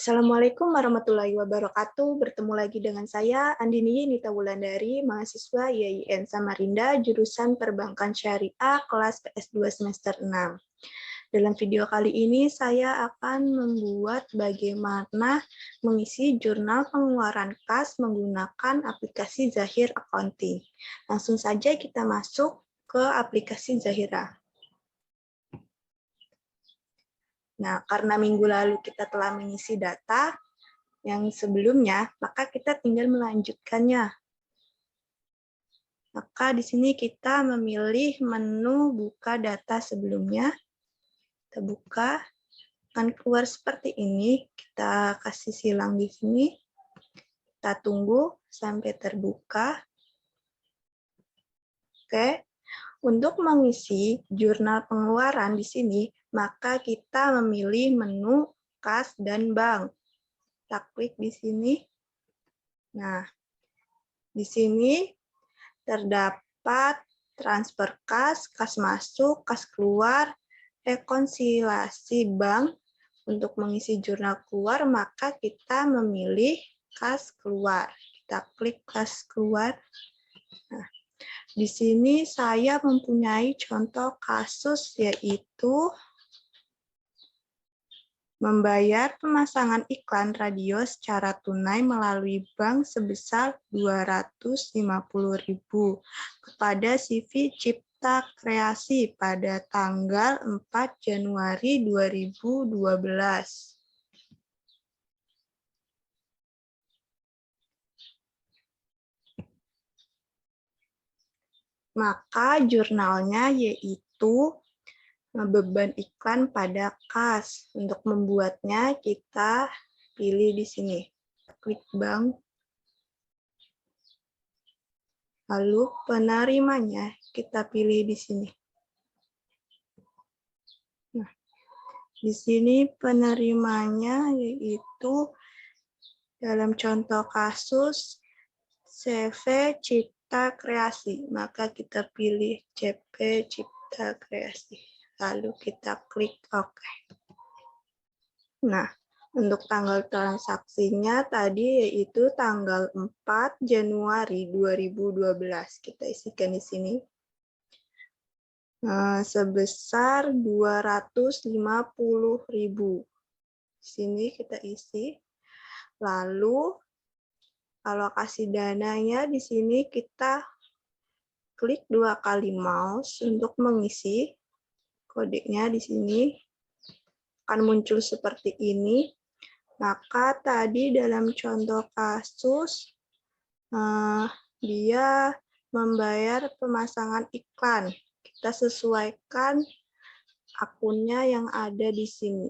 Assalamualaikum warahmatullahi wabarakatuh. Bertemu lagi dengan saya, Andini Nita Wulandari, mahasiswa IAIN Samarinda, jurusan Perbankan Syariah, kelas PS2 semester 6. Dalam video kali ini, saya akan membuat bagaimana mengisi jurnal pengeluaran kas menggunakan aplikasi Zahir Accounting. Langsung saja kita masuk ke aplikasi Zahira. Nah, karena minggu lalu kita telah mengisi data yang sebelumnya, maka kita tinggal melanjutkannya. Maka di sini kita memilih menu buka data sebelumnya. Kita buka, akan keluar seperti ini. Kita kasih silang di sini. Kita tunggu sampai terbuka. Oke. Untuk mengisi jurnal pengeluaran di sini, maka kita memilih menu kas dan bank. Kita klik di sini. Nah, di sini terdapat transfer kas, kas masuk, kas keluar, rekonsiliasi bank. Untuk mengisi jurnal keluar, maka kita memilih kas keluar. Kita klik kas keluar. Nah, di sini saya mempunyai contoh kasus, yaitu membayar pemasangan iklan radio secara tunai melalui bank sebesar Rp250.000 kepada CV Cipta Kreasi pada tanggal 4 Januari 2012. Maka jurnalnya yaitu beban iklan pada kas. Untuk membuatnya kita pilih di sini. Klik bank. Lalu penerimanya kita pilih di sini. Nah, di sini penerimanya yaitu dalam contoh kasus CV Cipta Kreasi. Maka kita pilih CP Cipta Kreasi. Lalu kita klik OK. Nah, untuk tanggal transaksinya tadi yaitu tanggal 4 Januari 2012. Kita isikan di sini. Sebesar 250.000. Di sini kita isi. Lalu alokasi dananya di sini kita klik 2 kali mouse untuk mengisi. Kodenya di sini akan muncul seperti ini. Maka tadi dalam contoh kasus, dia membayar pemasangan iklan. Kita sesuaikan akunnya yang ada di sini,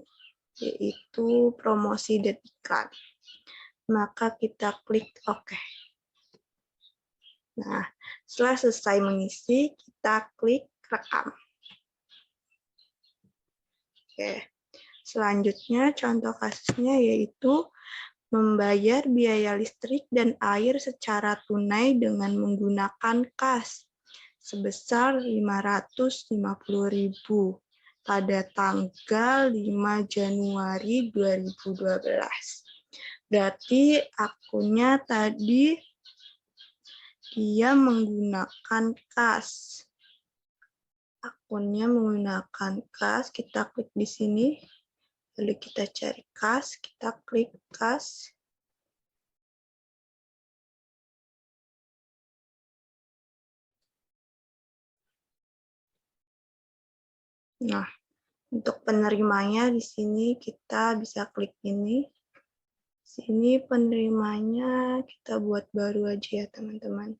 yaitu promosi dan iklan. Maka kita klik OK. Nah, setelah selesai mengisi, kita klik rekam. Oke. Selanjutnya, contoh kasusnya yaitu membayar biaya listrik dan air secara tunai dengan menggunakan kas sebesar Rp550.000 pada tanggal 5 Januari 2012. Berarti akunnya tadi dia menggunakan kas. Akunnya menggunakan kas, kita klik di sini. Lalu kita cari kas, kita klik kas. Nah, untuk penerimanya di sini kita bisa klik ini. Sini penerimanya kita buat baru aja ya, teman-teman.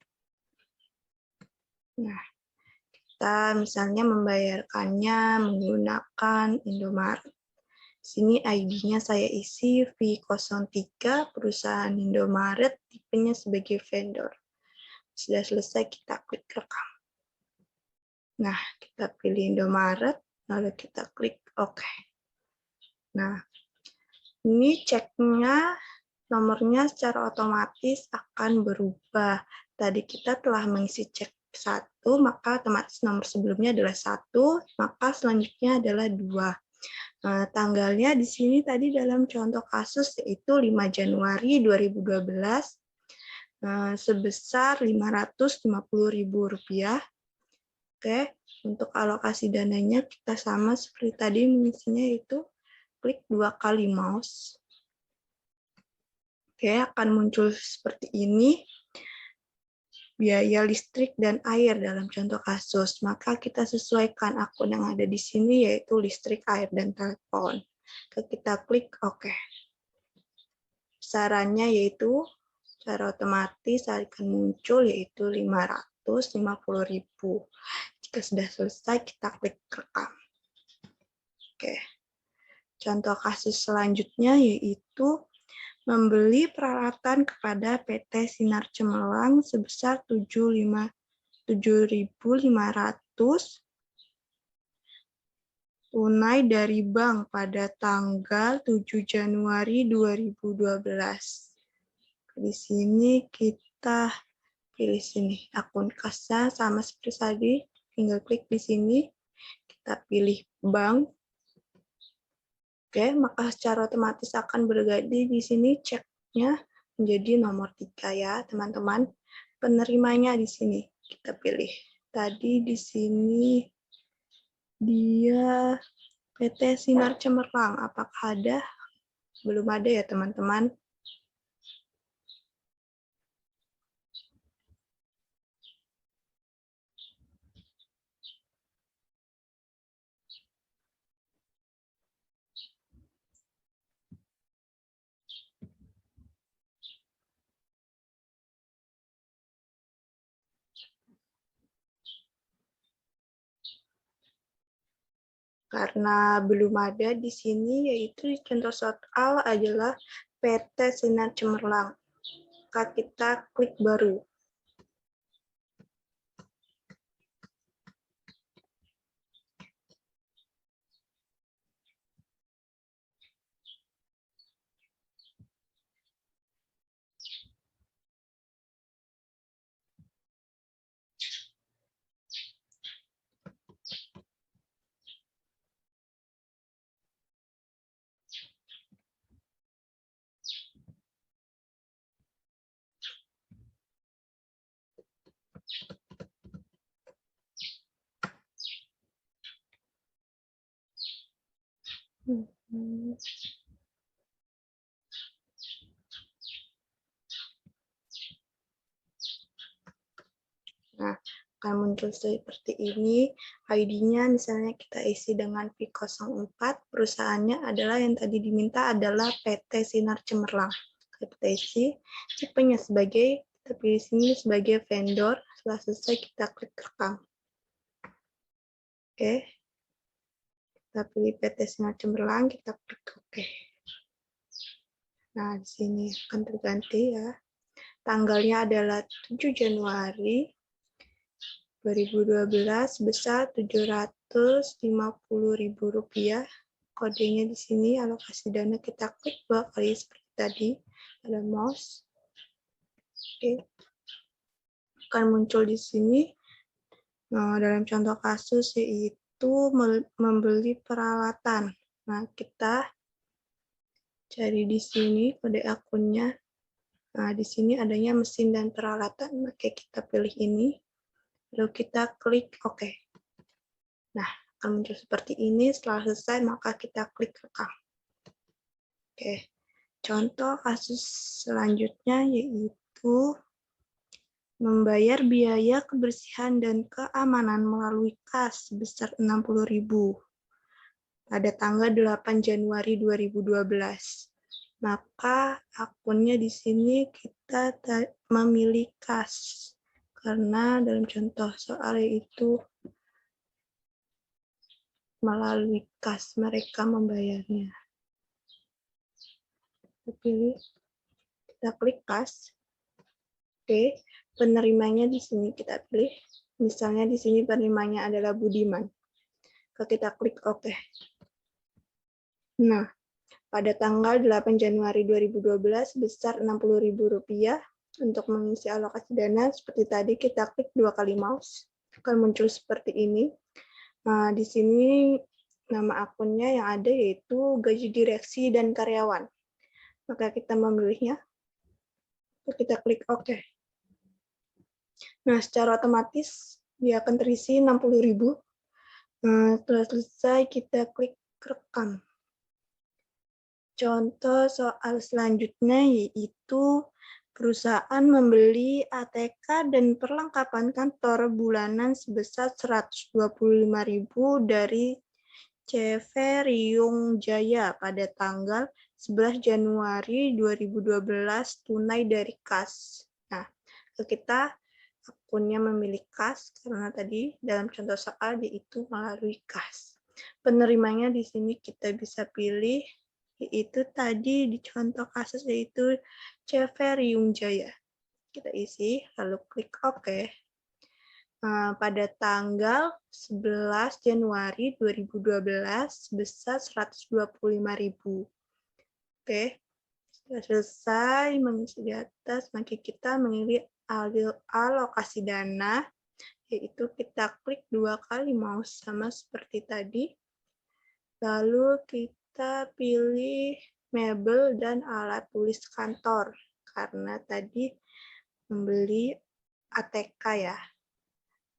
Nah, kita misalnya membayarkannya menggunakan Indomaret. Sini ID-nya saya isi V03, perusahaan Indomaret, tipenya sebagai vendor. Sudah selesai, kita klik rekam. Nah, kita pilih Indomaret, lalu kita klik OK. Nah, ini ceknya, nomornya secara otomatis akan berubah. Tadi kita telah mengisi cek 1, maka otomatis nomor sebelumnya adalah 1, maka selanjutnya adalah 2. Nah, tanggalnya di sini tadi dalam contoh kasus yaitu 5 Januari 2012 sebesar Rp550.000. Oke, untuk alokasi dananya kita sama seperti tadi mengisinya itu klik 2 kali mouse. Oke, akan muncul seperti ini. Biaya listrik dan air dalam contoh kasus, maka kita sesuaikan akun yang ada di sini yaitu listrik, air, dan telepon. Kita klik OK. Sarannya yaitu secara otomatis akan muncul yaitu 550.000. Jika sudah selesai, kita klik rekam. Oke. Contoh kasus selanjutnya yaitu membeli peralatan kepada PT Sinar Cemerlang sebesar 7.500 tunai dari bank pada tanggal 7 Januari 2012. Di sini kita pilih sini akun kasnya sama seperti tadi, tinggal klik di sini, kita pilih bank. Oke, maka secara otomatis akan berganti di sini ceknya menjadi nomor 3 ya, teman-teman. Penerimanya di sini kita pilih. Tadi di sini dia PT Sinar Cemerlang. Apakah ada? Belum ada ya, teman-teman. Karena belum ada di sini, yaitu contoh soal adalah PT Sinar Cemerlang. Maka kita klik baru. Nah, akan muncul seperti ini. ID-nya misalnya kita isi dengan V04, perusahaannya adalah yang tadi diminta adalah PT Sinar Cemerlang. Kita isi, tipenya sebagai, kita pilih sini sebagai vendor, setelah selesai kita klik rekam. Oke, kita pilih PT Sinar Cemerlang, kita klik OK. Nah, di sini akan terganti ya. Tanggalnya adalah 7 Januari 2012 sebesar Rp750.000. Kodenya di sini, alokasi dana kita klik 2 kali seperti tadi, ada mouse. Oke. Akan muncul di sini. Nah, dalam contoh kasus yaitu membeli peralatan. Nah, kita cari di sini kode akunnya. Nah, di sini adanya mesin dan peralatan, maka kita pilih ini. Lalu kita klik OK. Nah, akan muncul seperti ini. Setelah selesai, maka kita klik rekam. Oke, contoh kasus selanjutnya yaitu membayar biaya kebersihan dan keamanan melalui kas sebesar Rp60.000 pada tanggal 8 Januari 2012. Maka akunnya di sini kita memilih kas. Karena dalam contoh soal itu melalui kas mereka membayarnya. Kita pilih, kita klik kas. Oke, penerimanya di sini kita pilih. Misalnya di sini penerimanya adalah Budiman. Kita klik OK. Nah, pada tanggal 8 Januari 2012 sebesar Rp60.000 untuk mengisi alokasi dana seperti tadi kita klik 2 kali mouse akan muncul seperti ini. Nah, di sini nama akunnya yang ada yaitu gaji direksi dan karyawan. Maka kita memilihnya. Kita klik OK. Nah, secara otomatis dia akan terisi 60.000. Setelah selesai, kita klik rekam. Contoh soal selanjutnya yaitu perusahaan membeli ATK dan perlengkapan kantor bulanan sebesar 125.000 dari CV Riung Jaya pada tanggal 11 Januari 2012 tunai dari kas. Nah, kita akunnya memilih kas karena tadi dalam contoh soal yaitu melalui kas. Penerimanya di sini kita bisa pilih yaitu tadi di contoh kasus yaitu CV Riung Jaya. Kita isi lalu klik OK. Pada tanggal 11 Januari 2012 sebesar 125.000. Oke. Setelah selesai mengisi di atas, maka kita memilih alokasi dana, yaitu kita klik 2 kali mouse sama seperti tadi. Lalu kita pilih mebel dan alat tulis kantor, karena tadi membeli ATK ya.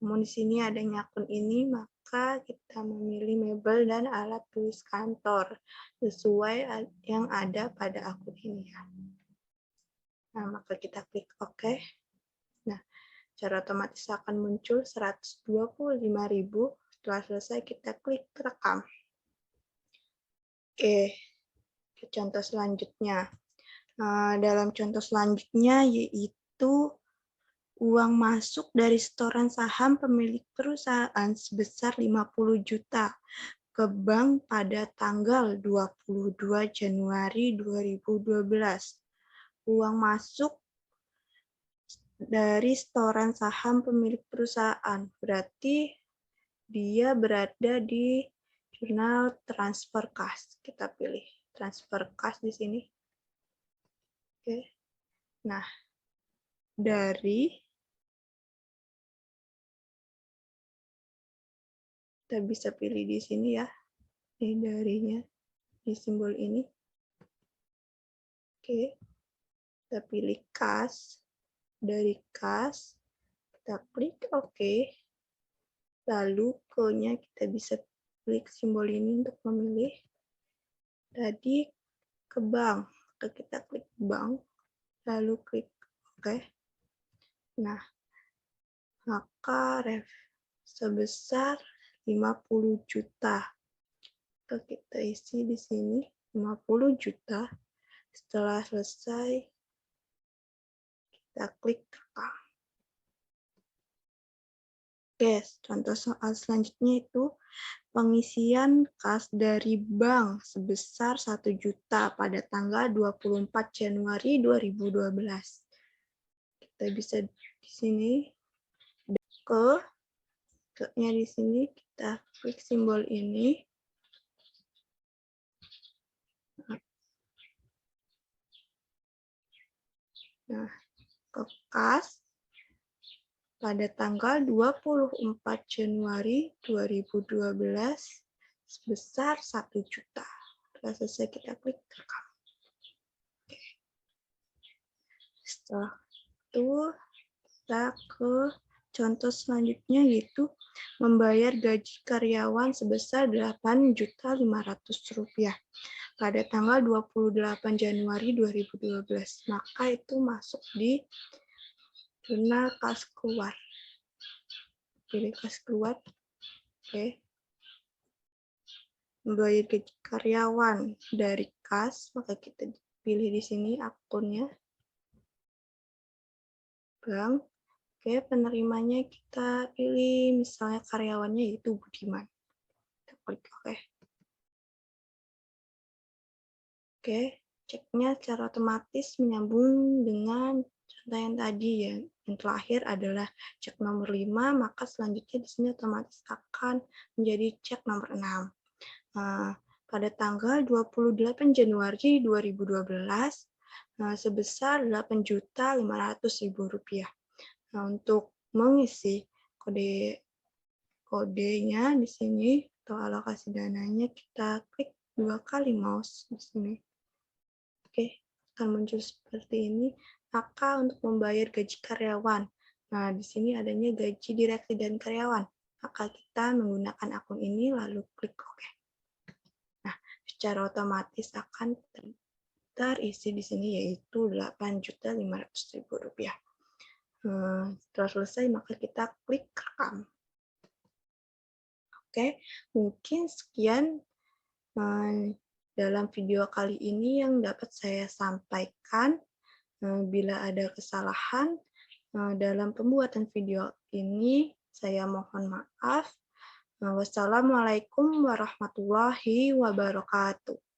Namun di sini adanya akun ini, maka kita memilih mebel dan alat tulis kantor sesuai yang ada pada akun ini ya. Nah, maka kita klik OK. Nah, secara otomatis akan muncul 125.000. Setelah selesai kita klik rekam. Oke, ke contoh selanjutnya. Dalam contoh selanjutnya yaitu uang masuk dari setoran saham pemilik perusahaan sebesar 50 juta ke bank pada tanggal 22 Januari 2012. Uang masuk dari setoran saham pemilik perusahaan, berarti dia berada di jurnal transfer kas. Kita pilih transfer kas di sini. Oke. Nah, kita bisa pilih di sini ya. Ini darinya di simbol ini. Oke. Kita pilih kas. Dari kas, kita klik OK. Lalu ke-nya kita bisa klik simbol ini untuk memilih. Tadi ke bank. Kita klik bank. Lalu klik OK. Nah, maka sebesar 50 juta. Kita isi di sini 50 juta. Setelah selesai, kita klik rekam. Oke, contoh soal selanjutnya itu pengisian kas dari bank sebesar 1 juta pada tanggal 24 Januari 2012. Kita bisa di sini ke-nya di sini kita klik simbol ini. Nah, ke kas pada tanggal 24 Januari 2012 sebesar 1 juta. Setelah selesai kita klik rekam. Setelah itu kita ke contoh selanjutnya yaitu membayar gaji karyawan sebesar Rp8.500.000 pada tanggal 28 Januari 2012. Maka itu masuk di jurnal kas keluar. Pilih kas keluar. Oke. Membayar gaji karyawan dari kas, maka kita pilih di sini akunnya. Bank. Oke, penerimanya kita pilih misalnya karyawannya yaitu Budiman. Kita klik OK. Oke, ceknya secara otomatis menyambung dengan contoh yang tadi ya. Yang terakhir adalah cek nomor 5, maka selanjutnya di sini otomatis akan menjadi cek nomor 6. Pada tanggal 28 Januari 2012 sebesar Rp8.500.000. Nah, untuk mengisi kodenya di sini atau alokasi dananya, kita klik 2 kali mouse di sini. Oke, akan muncul seperti ini, maka untuk membayar gaji karyawan. Nah, di sini adanya gaji direksi dan karyawan. Maka kita menggunakan akun ini lalu klik OK. Nah, secara otomatis akan terisi di sini yaitu Rp8.500.000. Setelah selesai, maka kita klik rekam. Oke, mungkin sekian dalam video kali ini yang dapat saya sampaikan. Bila ada kesalahan dalam pembuatan video ini, saya mohon maaf. Wassalamualaikum warahmatullahi wabarakatuh.